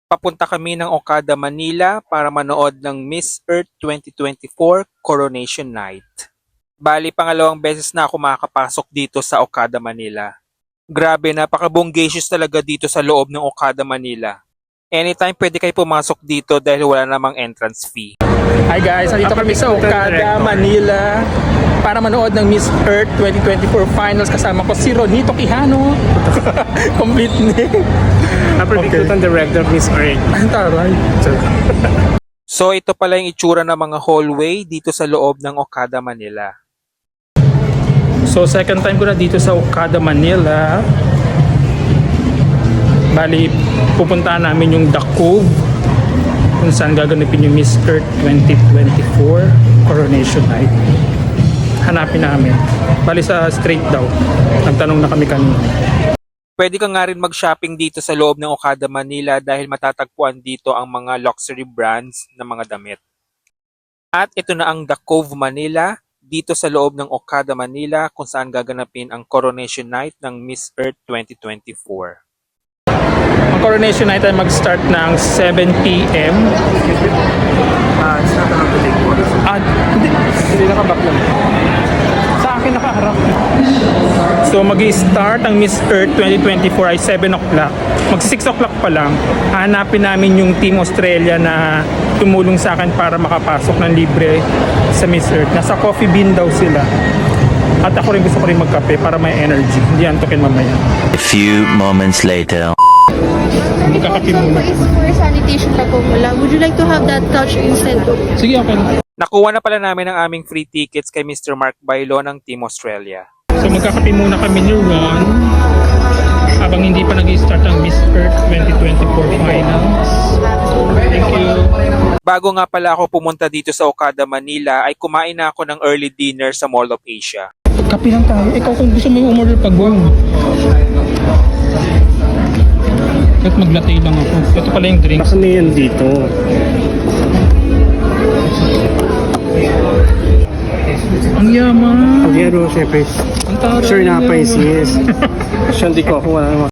Papunta kami ng Okada, Manila para manood ng Miss Earth 2024 Coronation Night. Bali, pangalawang beses na ako makakapasok dito sa Okada, Manila. Grabe, napaka-bonggacious talaga dito sa loob ng Okada, Manila. Anytime pwede kayo pumasok dito dahil wala namang entrance fee. Hi guys, nandito kami sa Okada, Manila para manood ng Miss Earth 2024 Finals. Kasama ko si Ronito Quijano. Complete name. Napredictutan director Miss Earth. Ang taray. So ito pala yung itsura ng mga hallway dito sa loob ng Okada, Manila. So second time ko na dito sa Okada, Manila. Bali, pupuntahan namin yung The Cove kung saan gaganapin yung Miss Earth 2024 Coronation Night. Hanapin namin. Bali sa street daw. Nagtanong na kami kanina. Pwede ka nga rin mag-shopping dito sa loob ng Okada, Manila dahil matatagpuan dito ang mga luxury brands ng mga damit. At ito na ang The Cove, Manila dito sa loob ng Okada, Manila kung saan gaganapin ang Coronation Night ng Miss Earth 2024. Ang Coronation Night ay mag-start ng 7 p.m. It's not around the big one. Hindi nakaback lang. Sa akin nakaharap. So mag-i-start ang Miss Earth 2024 ay 7 o'clock. Mag-6 o'clock pa lang. Hanapin namin yung Team Australia na tumulong sa akin para makapasok ng libre sa Miss Earth. Nasa coffee bean daw sila. At ako rin gusto ko rin magkape para may energy. Hindi antokin mamaya. A few moments later. Magkakape muna. For sanitation pa po mula. Would you like to have that couch instead? Sige, okay. Nakuha na pala namin ang aming free tickets kay Mr. Mark Bailo ng Team Australia. So magkakape muna kami ni Ron habang hindi pa nag-start ang Miss Earth 2024 Finals. Thank you. Bago nga pala ako pumunta dito sa Okada, Manila ay kumain na ako ng early dinner sa Mall of Asia. Kape lang tayo. Ikaw kung gusto mo umorder pag buong. At maglatay lang ako. Ito pala yung drinks. Ano yan dito? Ang yaman. Pag-yero, syempre. Ang taray. Sure na pa yes. Siya hindi ko ako wala naman.